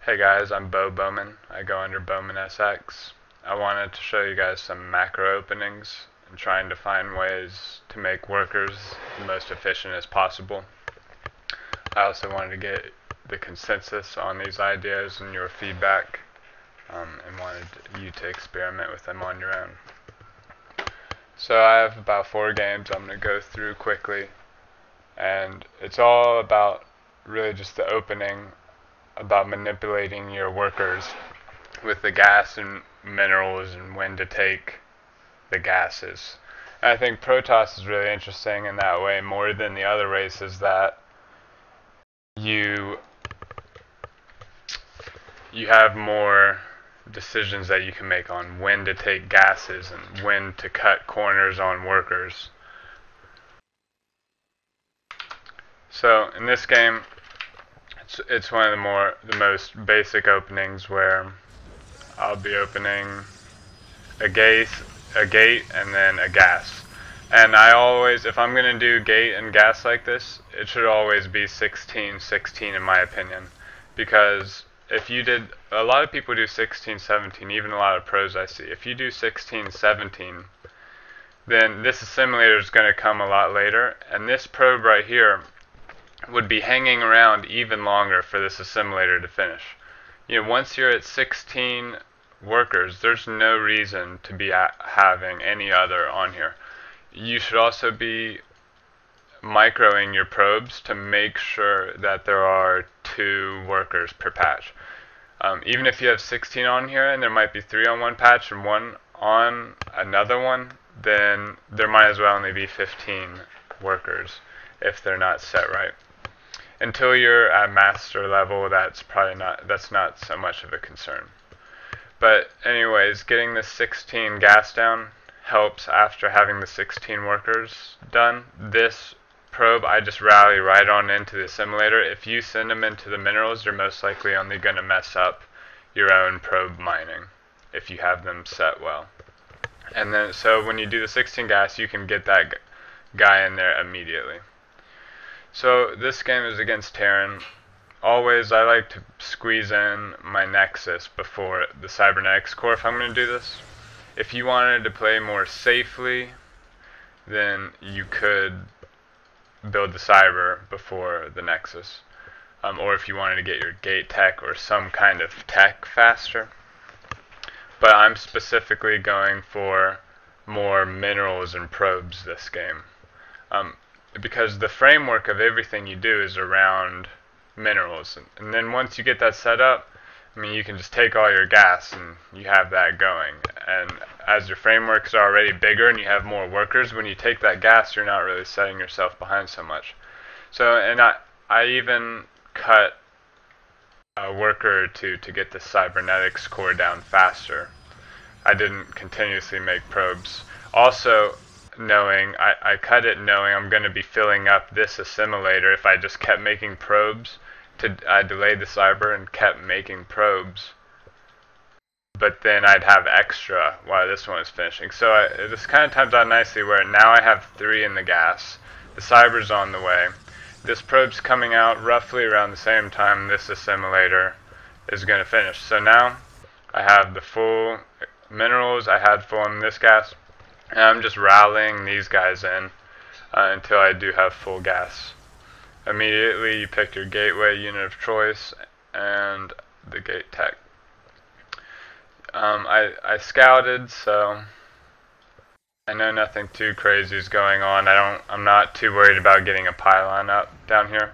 Hey guys, I'm Bowman. I go under Bowman SX. I wanted to show you guys some macro openings and trying to find ways to make workers the most efficient as possible. I also wanted to get the consensus on these ideas and your feedback, and wanted you to experiment with them on your own. So I have about 4 games I'm going to go through quickly, and it's all about really just the opening, about manipulating your workers with the gas and minerals and when to take the gases. And I think protoss is really interesting in that way more than the other races, that you have more decisions that you can make on when to take gases and when to cut corners on workers. So in this game, it's one of the most basic openings, where I'll be opening a gate, and then a gas. And I always, if I'm going to do gate and gas like this, it should always be 16-16 in my opinion. Because if you did, a lot of people do 16-17, even a lot of pros I see. If you do 16-17, then this assimilator is going to come a lot later, and this probe right here would be hanging around even longer for this assimilator to finish. Once you're at 16 workers, there's no reason to be having any other on here. You should also be microing your probes to make sure that there are 2 workers per patch. Even if you have 16 on here and there might be 3 on one patch and 1 on another one, then there might as well only be 15 workers if they're not set right. Until you're at master level, that's not so much of a concern. But anyways, getting the 16 gas down helps after having the 16 workers done. This probe, I just rally right on into the assimilator. If you send them into the minerals, you're most likely only going to mess up your own probe mining if you have them set well. And then, so when you do the 16 gas, you can get that guy in there immediately. So this game is against Terran. Always I like to squeeze in my Nexus before the Cybernetics core if I'm going to do this. If you wanted to play more safely, then you could build the Cyber before the Nexus. Or if you wanted to get your gate tech or some kind of tech faster. But I'm specifically going for more minerals and probes this game. Because the framework of everything you do is around minerals, and then once you get that set up, you can just take all your gas and you have that going. And as your frameworks are already bigger and you have more workers, when you take that gas, you're not really setting yourself behind so much. So, and I even cut a worker or 2 to get the cybernetics core down faster. I didn't continuously make probes. Also, I cut it knowing I'm going to be filling up this assimilator. If I just kept making probes, I delayed the cyber and kept making probes, but then I'd have extra while this one is finishing. So this kind of times out nicely, where now I have 3 in the gas. The cyber's on the way. This probe's coming out roughly around the same time this assimilator is going to finish. So now I have the full minerals, I had full in this gas, and I'm just rallying these guys in until I do have full gas. Immediately you pick your gateway unit of choice and the gate tech. I scouted, so I know nothing too crazy is going on. I'm not too worried about getting a pylon up down here.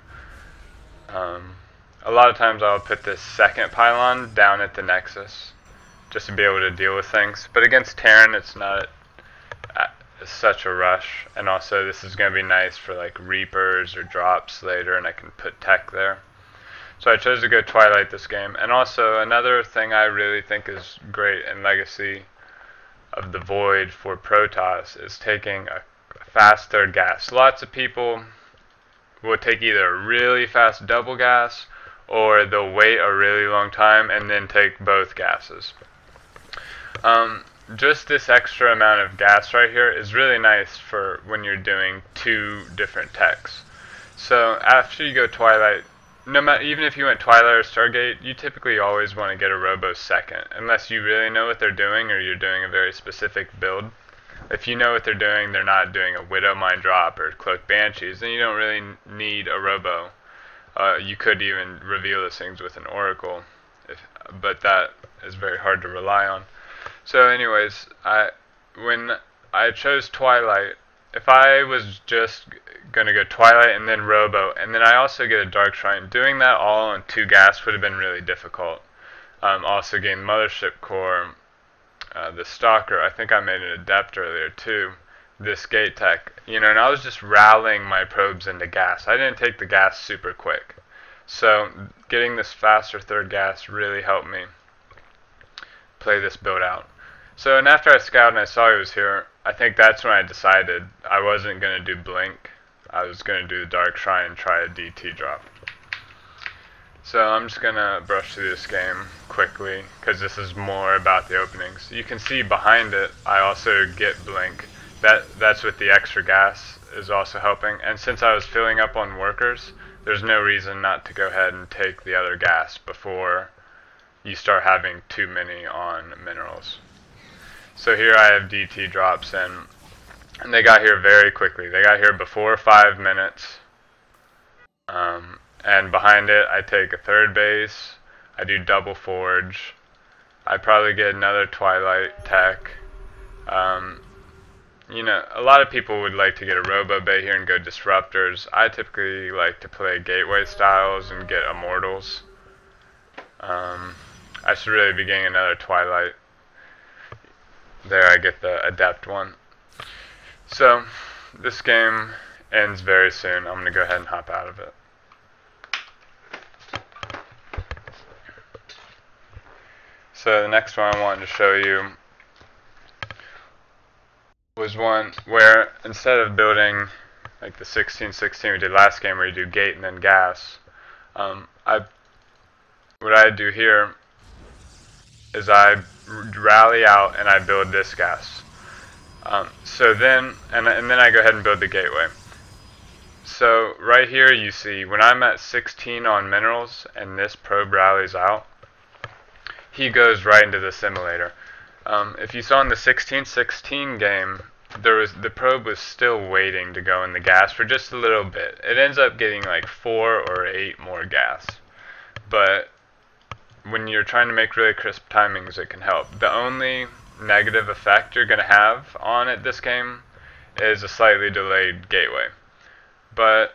A lot of times I'll put this second pylon down at the Nexus just to be able to deal with things. But against Terran, it's not such a rush, and also this is going to be nice for like Reapers or drops later, and I can put tech there. So I chose to go Twilight this game. And also another thing I really think is great in Legacy of the Void for protoss is taking a fast third gas. Lots of people will take either a really fast double gas, or they'll wait a really long time and then take both gases. Just this extra amount of gas right here is really nice for when you're doing 2 different techs. So after you go Twilight, no matter, even if you went Twilight or Stargate, you typically always want to get a Robo second, unless you really know what they're doing or you're doing a very specific build. If you know what they're doing, they're not doing a Widow Mind Drop or Cloak Banshees, then you don't really need a Robo. You could even reveal those things with an Oracle, but that is very hard to rely on. So anyways, when I chose Twilight, if I was just going to go Twilight and then Robo, and then I also get a Dark Shrine, doing that all on 2 gas would have been really difficult. Also getting Mothership Core, the Stalker, I think I made an Adept earlier too, this Gate Tech, and I was just rallying my probes into gas. I didn't take the gas super quick. So getting this faster 3rd gas really helped me play this build out. So, and after I scouted and I saw he was here, I think that's when I decided I wasn't going to do Blink. I was going to do the Dark Shrine and try a DT drop. So I'm just going to brush through this game quickly, because this is more about the openings. You can see behind it, I also get Blink. That's with the extra gas is also helping. And since I was filling up on workers, there's no reason not to go ahead and take the other gas before you start having too many on minerals. So here I have DT drops in, and they got here very quickly. They got here before 5 minutes, and behind it I take a 3rd base, I do double forge, I probably get another Twilight tech. A lot of people would like to get a Robo Bay here and go Disruptors. I typically like to play Gateway styles and get Immortals. I should really be getting another Twilight. There I get the Adept one. So this game ends very soon. I'm going to go ahead and hop out of it. So the next one I wanted to show you was one where instead of building like the 16-16 we did last game where you do gate and then gas, what I do here is I rally out and I build this gas. So then I go ahead and build the gateway. So right here you see when I'm at 16 on minerals and this probe rallies out, he goes right into the simulator. If you saw in the 16-16 game, the probe was still waiting to go in the gas for just a little bit. It ends up getting like 4 or 8 more gas. But when you're trying to make really crisp timings, it can help. The only negative effect you're going to have on it this game is a slightly delayed gateway. But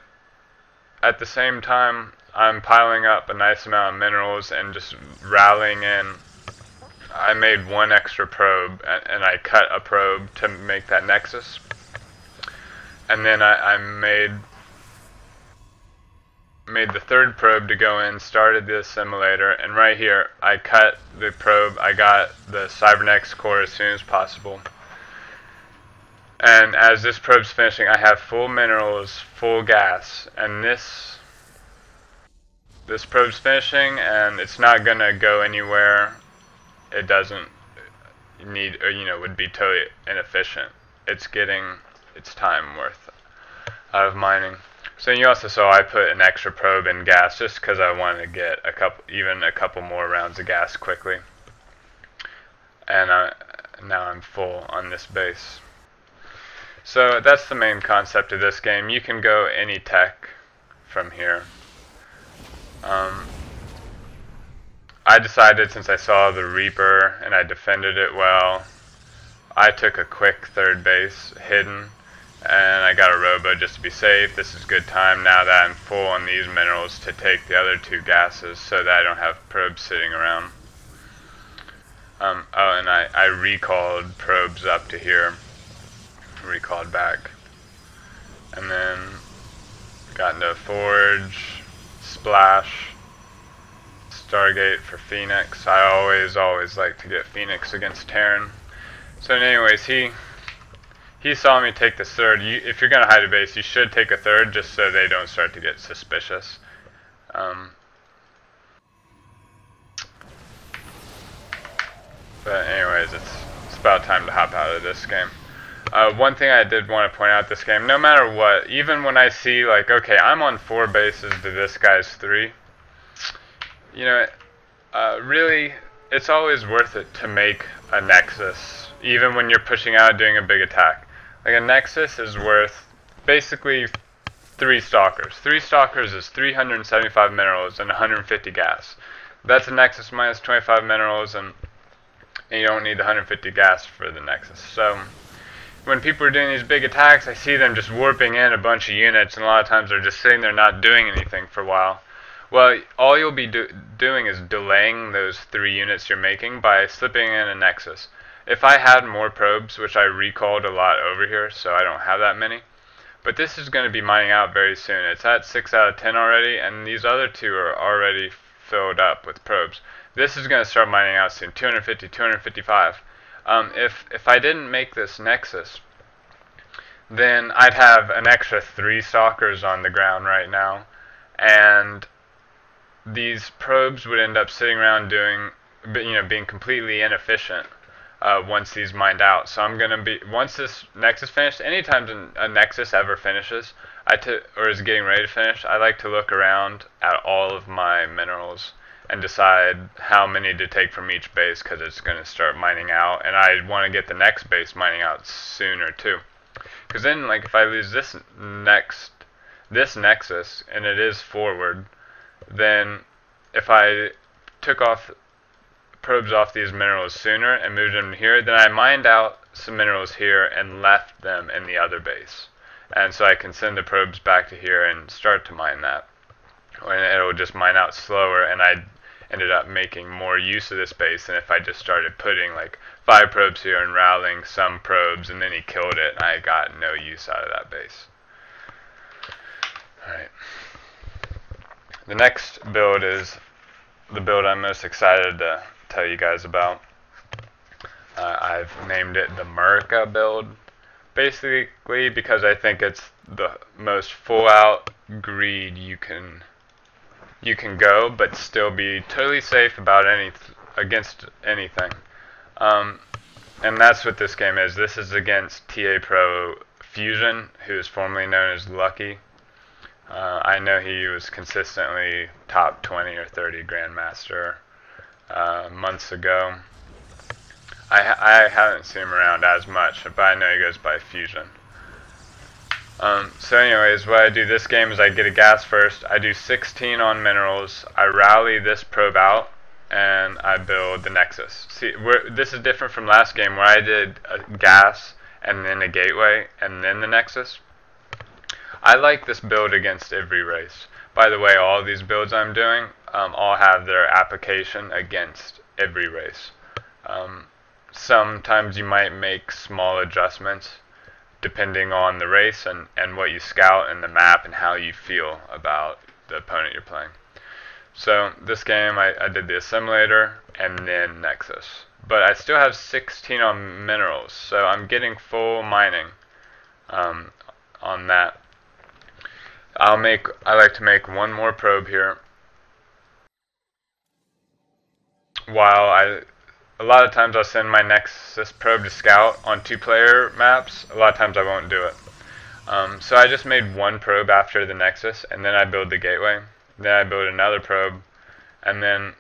at the same time, I'm piling up a nice amount of minerals and just rallying in. I made 1 extra probe, and I cut a probe to make that nexus. And then I made the 3rd probe to go in, started the simulator, and right here I cut the probe. I got the Cybernetics core as soon as possible. And as this probe's finishing, I have full minerals, full gas, and this probe's finishing, and it's not gonna go anywhere. It doesn't need, or would be totally inefficient. It's getting its time worth out of mining. So you also saw I put an extra probe in gas just because I wanted to get even a couple more rounds of gas quickly. And now I'm full on this base. So that's the main concept of this game. You can go any tech from here. I decided, since I saw the Reaper and I defended it well, I took a quick 3rd base hidden, and I got a Robo just to be safe. This is good time now that I'm full on these minerals to take the other 2 gases so that I don't have probes sitting around. Oh, and I recalled probes up to here, recalled back, and then got into Forge, Splash, Stargate for Phoenix. I always like to get Phoenix against Terran. So anyways, he saw me take the 3rd. If you're going to hide a base, you should take a 3rd just so they don't start to get suspicious. But anyways, it's about time to hop out of this game. One thing I did want to point out this game, no matter what, even when I see like, okay, I'm on 4 bases to this guy's 3, you know, really, it's always worth it to make a nexus, even when you're pushing out doing a big attack. Like a nexus is worth basically 3 stalkers. 3 stalkers is 375 minerals and 150 gas. That's a nexus minus 25 minerals, and you don't need the 150 gas for the nexus. So when people are doing these big attacks, I see them just warping in a bunch of units, and a lot of times they're just sitting there not doing anything for a while. Well, all you'll be doing is delaying those 3 units you're making by slipping in a nexus. If I had more probes, which I recalled a lot over here, so I don't have that many, but this is going to be mining out very soon. It's at 6 out of 10 already, and these other 2 are already filled up with probes. This is going to start mining out soon, 250, 255. If I didn't make this nexus, then I'd have an extra 3 stalkers on the ground right now, and these probes would end up sitting around doing, being completely inefficient once these mined out. So I'm gonna be, once this nexus finished, anytime a nexus ever finishes, or is getting ready to finish, I like to look around at all of my minerals and decide how many to take from each base, because it's going to start mining out, and I want to get the next base mining out sooner too. Because then, like, if I lose this nexus, and it is forward, then if I took off probes off these minerals sooner and moved them here, then I mined out some minerals here and left them in the other base. And so I can send the probes back to here and start to mine that. And it'll just mine out slower, and I ended up making more use of this base than if I just started putting like 5 probes here and rallying some probes, and then he killed it and I got no use out of that base. Alright. The next build is the build I'm most excited to tell you guys about. I've named it the Merca build, basically because I think it's the most full out greed you can go, but still be totally safe about against anything. And that's what this game is. This is against TA Pro Fusion, who is formerly known as Lucky. I know he was consistently top 20 or 30 Grandmaster months ago. I haven't seen him around as much, but I know he goes by Fusion. So anyways, what I do this game is I get a gas first, I do 16 on minerals, I rally this probe out, and I build the nexus. See, this is different from last game where I did a gas and then a gateway and then the nexus. I like this build against every race. By the way, all these builds I'm doing all have their application against every race. Sometimes you might make small adjustments depending on the race and what you scout and the map and how you feel about the opponent you're playing. So this game I did the assimilator and then nexus. But I still have 16 on minerals, so I'm getting full mining on that. I like to make one more probe here. A lot of times I'll send my Nexus probe to scout on 2-player maps. A lot of times I won't do it. So I just made one probe after the Nexus, and then I build the gateway. Then I build another probe, and then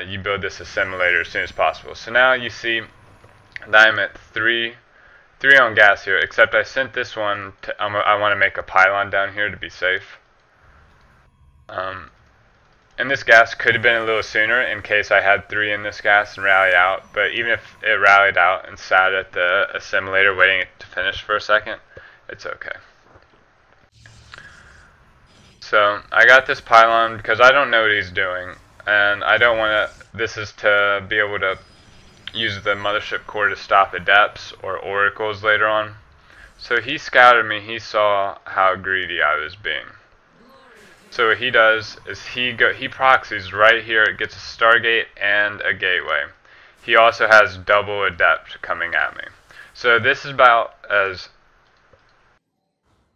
you build this assimilator as soon as possible. So now you see that I'm at 3 on gas here, except I sent this one to, I want to make a pylon down here to be safe. And this gas could have been a little sooner in case I had 3 in this gas and rally out, but even if it rallied out and sat at the assimilator waiting to finish for a second, it's okay. So I got this pylon because I don't know what he's doing, and I don't want to, this is to be able to use the mothership core to stop adepts or oracles later on. So he scouted me, he saw how greedy I was being. So what he does is he proxies right here. It gets a Stargate and a gateway. He also has double adept coming at me. So this is about as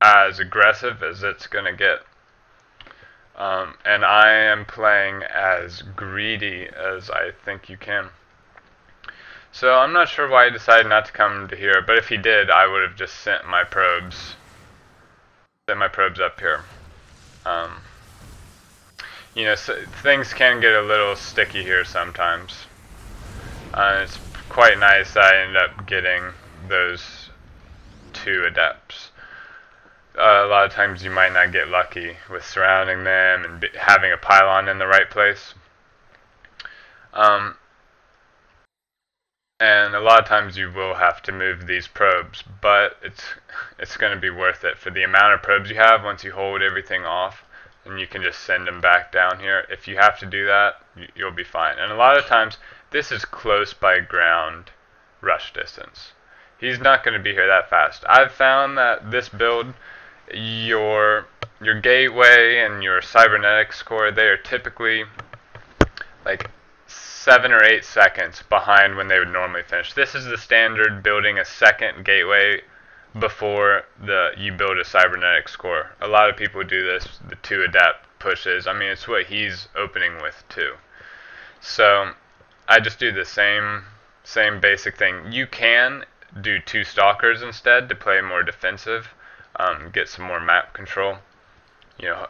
aggressive as it's gonna get. And I am playing as greedy as I think you can. So I'm not sure why he decided not to come to here, but if he did, I would have just sent my probes up here. Um, you know, so things can get a little sticky here sometimes. It's quite nice that I ended up getting those 2 adepts. A lot of times you might not get lucky with surrounding them and having a pylon in the right place. And a lot of times you will have to move these probes, but it's going to be worth it for the amount of probes you have. Once you hold everything off, and you can just send them back down here. If you have to do that, you'll be fine. And a lot of times, this is close by ground rush distance. He's not going to be here that fast. I've found that this build, your gateway and your cybernetics core, they are typically like 7 or 8 seconds behind when they would normally finish. This is the standard building a second gateway before you build a cybernetics core. A lot of people do this, the 2 adept pushes. I mean, it's what he's opening with too. So I just do the same basic thing. You can do 2 stalkers instead to play more defensive, get some more map control. You know,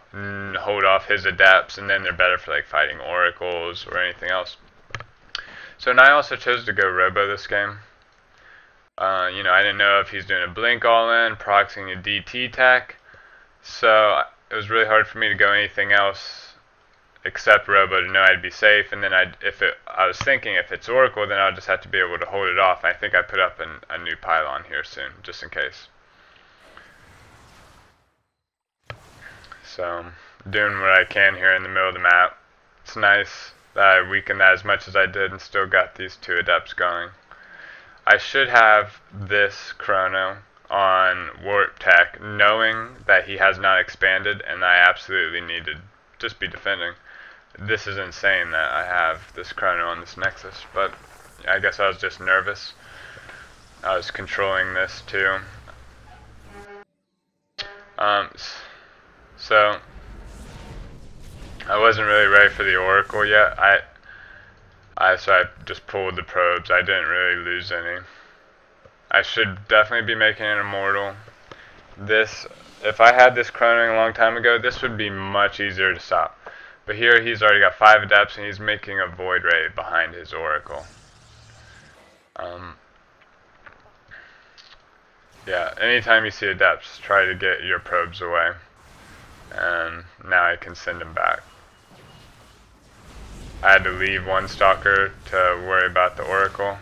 hold off his adepts, and then they're better for like fighting oracles or anything else. So, and I also chose to go robo this game. You know, I didn't know if he's doing a blink all-in, proxying a DT tech, so it was really hard for me to go anything else except robo to know I'd be safe. And then I was thinking if it's oracle, then I'll just have to be able to hold it off. I think I put up a new pylon here soon, just in case. So, doing what I can here in the middle of the map. It's nice that I weakened that as much as I did and still got these 2 adepts going. I should have this chrono on warp tech, knowing that he has not expanded, and I absolutely need to just be defending. This is insane that I have this chrono on this nexus, but I guess I was just nervous. I was controlling this too. So I wasn't really ready for the oracle yet. So I just pulled the probes. I didn't really lose any. I should definitely be making an immortal. If I had this chronoing a long time ago, this would be much easier to stop. But here he's already got 5 adepts and he's making a void ray behind his oracle. Yeah, anytime you see adepts, try to get your probes away. And now I can send them back. I had to leave 1 stalker to worry about the oracle.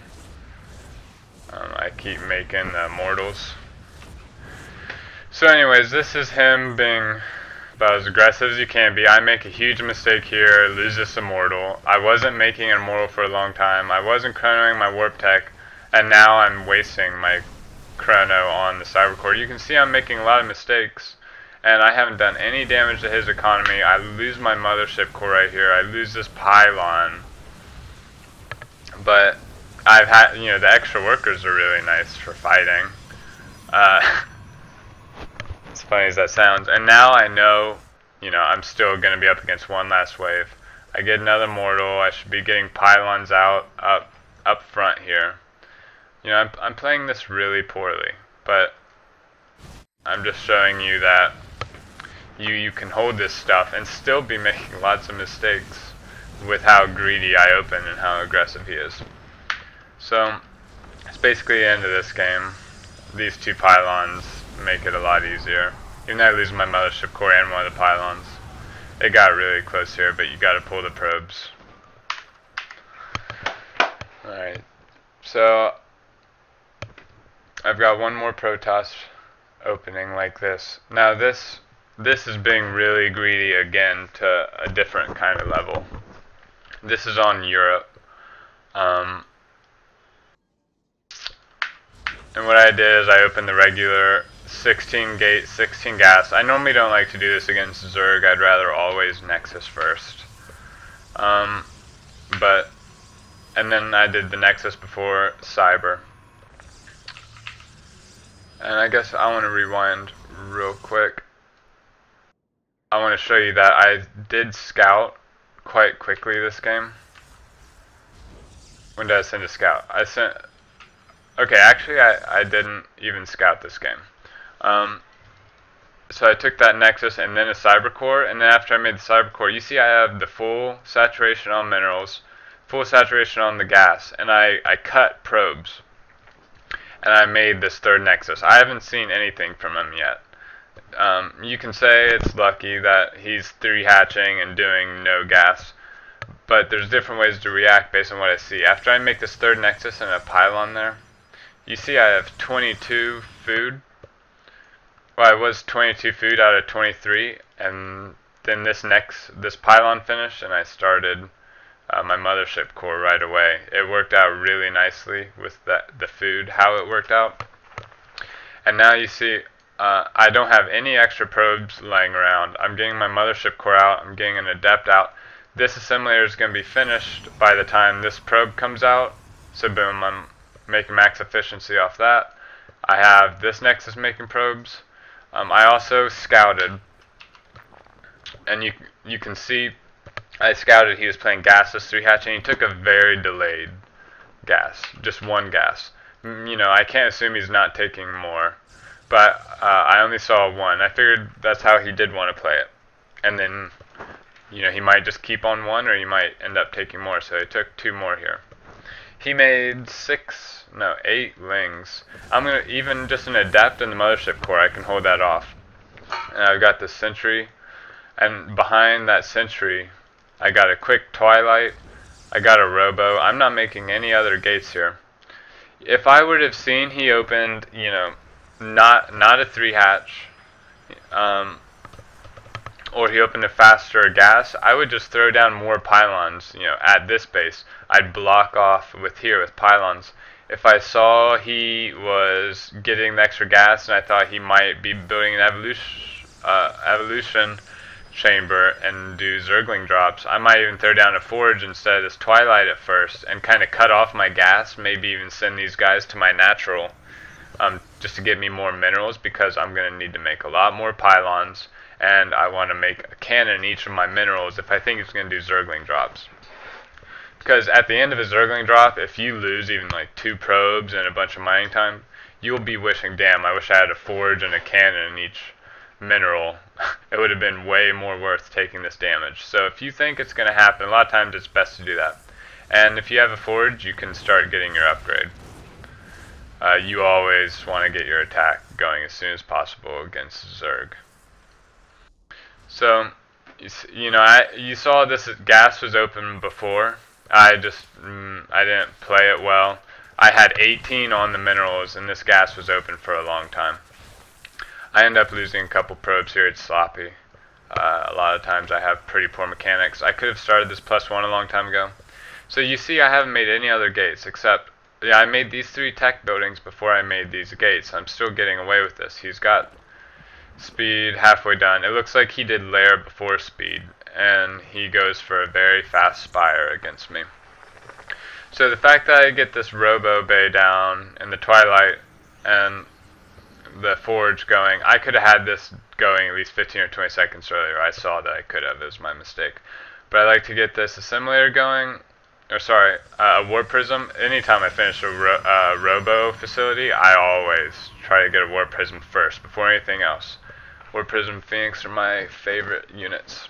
I keep making the immortals. So anyways, this is him being about as aggressive as you can be. I make a huge mistake here, lose this immortal. I wasn't making an immortal for a long time. I wasn't chronoing my warp tech, and now I'm wasting my chrono on the cyber core. You can see I'm making a lot of mistakes, and I haven't done any damage to his economy. I lose my mothership core right here. I lose this pylon. But I've had, you know, the extra workers are really nice for fighting. As funny as that sounds. And now I know, you know, I'm still going to be up against 1 last wave. I get another mortal. I should be getting pylons out up front here. You know, I'm playing this really poorly, but I'm just showing you that you can hold this stuff and still be making lots of mistakes with how greedy I open and how aggressive he is. So it's basically the end of this game. These 2 pylons make it a lot easier. Even though I lose my mothership core and 1 of the pylons. It got really close here, but you gotta pull the probes. Alright, so I've got 1 more protoss opening like this. Now this is being really greedy again to a different kind of level. This is on Europe. And what I did is I opened the regular 16 gate, 16 gas. I normally don't like to do this against Zerg. I'd rather always Nexus first. And then I did the Nexus before Cyber. And I guess I want to rewind real quick. I want to show you that I did scout quite quickly this game. When did I send a scout? I sent... Okay, actually I didn't even scout this game. So I took that Nexus and then a Cyber Core, and then after I made the Cyber Core, you see I have the full saturation on minerals, full saturation on the gas, and I cut probes. And I made this third Nexus. I haven't seen anything from him yet. You can say it's lucky that he's 3 hatching and doing no gas, but there's different ways to react based on what I see. After I make this third Nexus and a pylon there, you see I have 22 food. Well, I was 22 food out of 23, and then this pylon finished, and I started my mothership core right away. It worked out really nicely with the food, how it worked out. And now you see I don't have any extra probes laying around. I'm getting my mothership core out, I'm getting an adept out. This assimilator is going to be finished by the time this probe comes out. So boom, I'm making max efficiency off that. I have this Nexus making probes. I also scouted, and you can see I scouted he was playing gasless 3 hatching. He took a very delayed gas, just 1 gas. You know, I can't assume he's not taking more, but I only saw 1. I figured that's how he did want to play it. And then, you know, he might just keep on 1, or he might end up taking more, so he took 2 more here. He made 8 lings. I'm gonna, even just an adept in the mothership core, I can hold that off. And I've got the sentry, and behind that sentry, I got a quick twilight. I got a robo. I'm not making any other gates here. If I would have seen he opened, you know, not a 3 hatch, or he opened a faster gas, I would just throw down more pylons, you know, at this base. I'd block off with pylons. If I saw he was getting the extra gas and I thought he might be building an evolution chamber and do zergling drops, I might even throw down a forge instead of this twilight at first and kind of cut off my gas, maybe even send these guys to my natural, just to get me more minerals, because I'm going to need to make a lot more pylons, and I want to make a cannon in each of my minerals if I think it's going to do zergling drops. Because at the end of a zergling drop, if you lose even like 2 probes and a bunch of mining time, you'll be wishing, damn, I wish I had a forge and a cannon in each mineral. It would have been way more worth taking this damage. So if you think it's going to happen, a lot of times it's best to do that. And if you have a forge, you can start getting your upgrade. You always want to get your attack going as soon as possible against Zerg. So, you know, you saw this gas was open before. I didn't play it well. I had 18 on the minerals, and this gas was open for a long time. I end up losing a couple probes here. It's sloppy. A lot of times I have pretty poor mechanics. I could have started this +1 a long time ago. So you see I haven't made any other gates, except, yeah, I made these 3 tech buildings before I made these gates. I'm still getting away with this. He's got speed halfway done. It looks like he did layer before speed, and he goes for a very fast spire against me. So the fact that I get this robo bay down and the twilight and the forge going, I could have had this going at least 15 or 20 seconds earlier. I saw that I could have. It was my mistake. But I like to get this assimilator going, or sorry, a warp prism. Anytime I finish a robo facility, I always try to get a warp prism first before anything else. Warp prism Phoenix are my favorite units.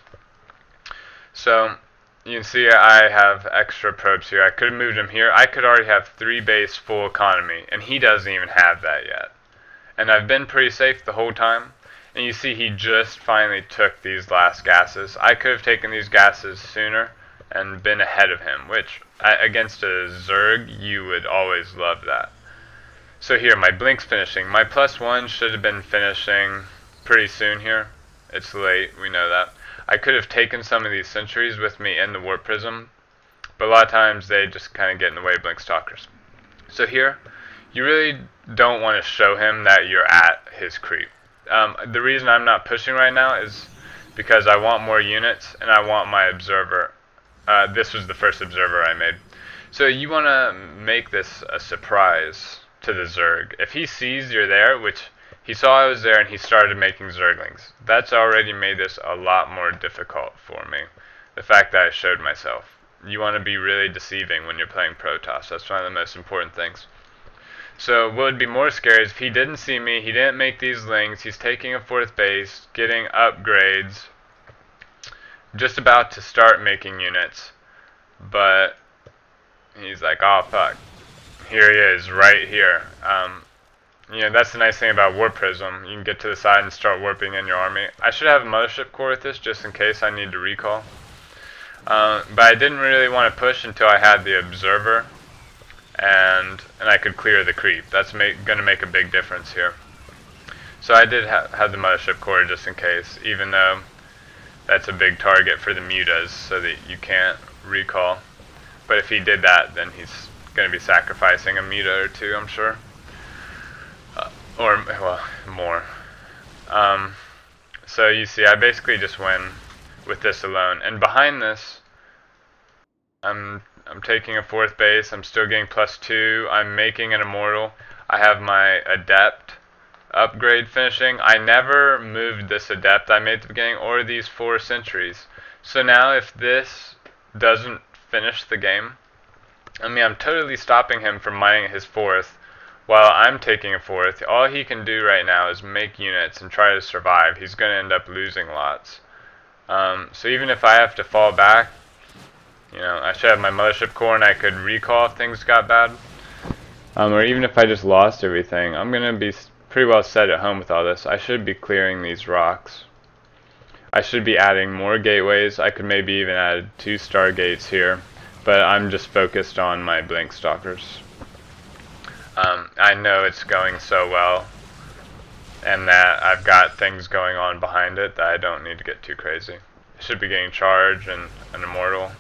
So you can see I have extra probes here. I could have moved him here. I could already have 3 base full economy, and he doesn't even have that yet. And I've been pretty safe the whole time. And you see he just finally took these last gases. I could have taken these gases sooner and been ahead of him, which against a Zerg, you would always love that. So here, my blink's finishing. My +1 should have been finishing pretty soon here. It's late, we know that. I could have taken some of these sentries with me in the warp prism, but a lot of times they just kind of get in the way of blink stalkers. So here, you really don't want to show him that you're at his creep. The reason I'm not pushing right now is because I want more units and I want my observer. This was the first observer I made. So you want to make this a surprise to the Zerg. If he sees you're there, which he saw I was there and he started making Zerglings, that's already made this a lot more difficult for me. The fact that I showed myself. you want to be really deceiving when you're playing protoss. That's one of the most important things. So what would be more scary is if he didn't see me, he didn't make these links, he's taking a 4th base, getting upgrades, just about to start making units, but he's like, oh fuck, here he is, right here. That's the nice thing about Warp Prism. You can get to the side and start warping in your army. I should have a Mothership Core with this just in case I need to recall. But I didn't really want to push until I had the Observer and I could clear the creep. That's going to make a big difference here. So I did have the Mothership Core just in case, even though that's a big target for the mutas so that you can't recall. But if he did that, then he's going to be sacrificing a muta or two, I'm sure. Or, well, more. So you see, I basically just win with this alone. And behind this, I'm taking a 4th base. I'm still getting +2. I'm making an immortal. I have my adept upgrade finishing. I never moved this adept I made at the beginning or these 4 sentries. So now if this doesn't finish the game, I mean, I'm totally stopping him from mining his 4th while I'm taking a 4th. All he can do right now is make units and try to survive. He's going to end up losing lots. So even if I have to fall back, I should have my Mothership Core and I could recall if things got bad. Or even if I just lost everything, I'm going to be pretty well set at home with all this. I should be clearing these rocks. I should be adding more gateways. I could maybe even add 2 stargates here. But I'm just focused on my Blink Stalkers. I know it's going so well, and that I've got things going on behind it that I don't need to get too crazy. I should be getting charge and an immortal.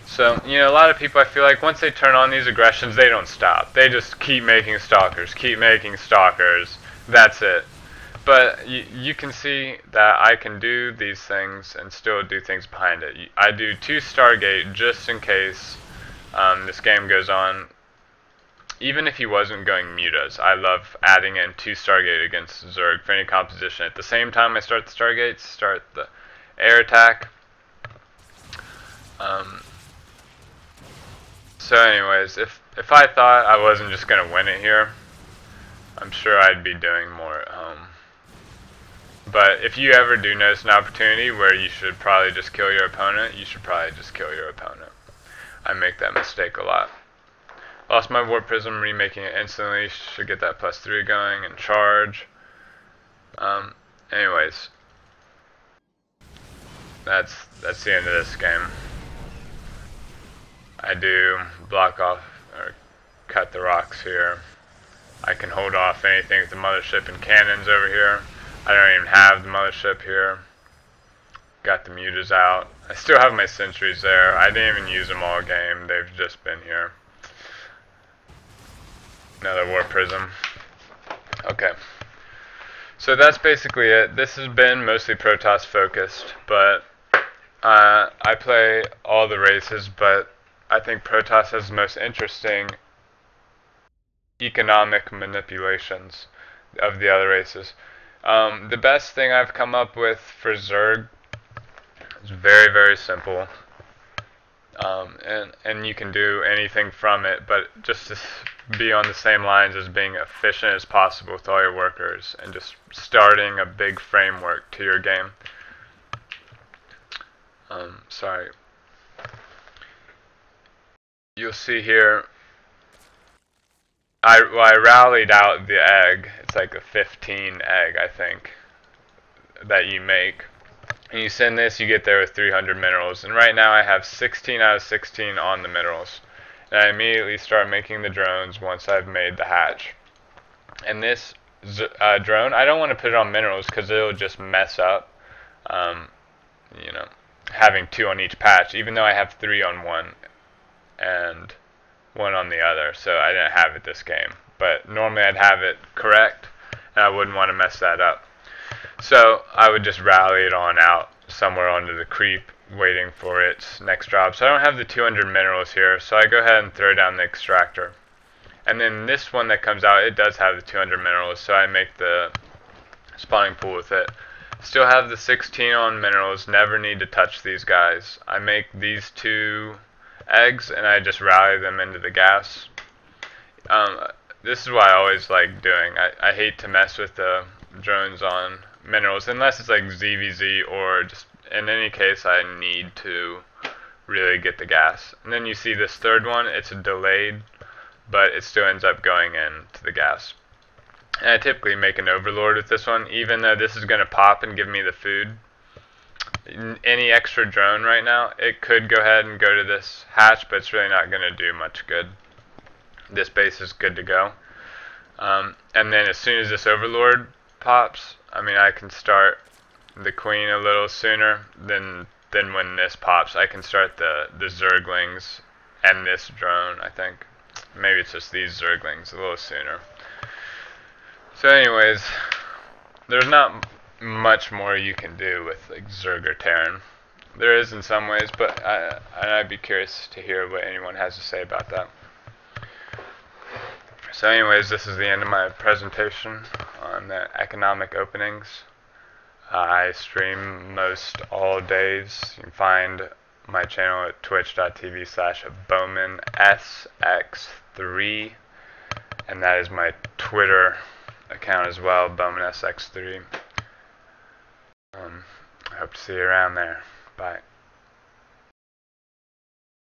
So, a lot of people, I feel like once they turn on these aggressions, they don't stop. They just keep making stalkers, that's it. But you can see that I can do these things and still do things behind it. I do 2 Stargate just in case this game goes on. Even if he wasn't going mutas, I love adding in 2 Stargate against Zerg for any composition. At the same time I start the Stargates, start the air attack. So anyways, if I thought I wasn't just going to win it here, I'm sure I'd be doing more at home. But if you ever do notice an opportunity where you should probably just kill your opponent, you should probably just kill your opponent. I make that mistake a lot. Lost my Warp Prism, remaking it instantly. Should get that +3 going and charge. Anyways, that's the end of this game. I do block off or cut the rocks here. I can hold off anything with the Mothership and cannons over here. I don't even have the Mothership here. Got the mutas out. I still have my sentries there. I didn't even use them all game. They've just been here. Another Warp Prism. Okay. So that's basically it. This has been mostly Protoss focused, but I play all the races, but I think Protoss has the most interesting economic manipulations of the other races. The best thing I've come up with for Zerg is very, very simple. And you can do anything from it, but just to be on the same lines as being efficient as possible with all your workers and just starting a big framework to your game. Sorry. You'll see here, I rallied out the egg. It's like a 15 egg, I think, that you make. And you send this, you get there with 300 minerals. And right now I have 16 out of 16 on the minerals. And I immediately start making the drones once I've made the hatch. And this drone, I don't want to put it on minerals because it'll just mess up, having 2 on each patch, even though I have 3 on one and 1 on the other. So I didn't have it this game. But normally I'd have it correct, and I wouldn't want to mess that up. So I would just rally it on out somewhere onto the creep, waiting for its next drop. So I don't have the 200 minerals here, so I go ahead and throw down the extractor. And then this one that comes out, it does have the 200 minerals, so I make the spawning pool with it. Still have the 16 on minerals, never need to touch these guys. I make these 2 eggs and I just rally them into the gas. This is what I always like doing. I hate to mess with the drones on minerals unless it's like ZVZ, or just in any case I need to really get the gas. And then you see this third one, it's delayed, but it still ends up going into the gas. And I typically make an overlord with this one, even though this is going to pop and give me the food. Any extra drone right now, it could go ahead and go to this hatch, but it's really not going to do much good. This base is good to go. And then as soon as this overlord pops, I mean, I can start the queen a little sooner than when this pops. I can start the zerglings and this drone, I think. Maybe it's just these zerglings a little sooner. So anyways, there's not much more you can do with like zerg or terran. There is in some ways, but I'd be curious to hear what anyone has to say about that. So anyways, this is the end of my presentation on the economic openings. I stream most all days. You can find my channel at twitch.tv/BowmanSX3, and that is my Twitter account as well, BowmanSX3. I hope to see you around there. Bye.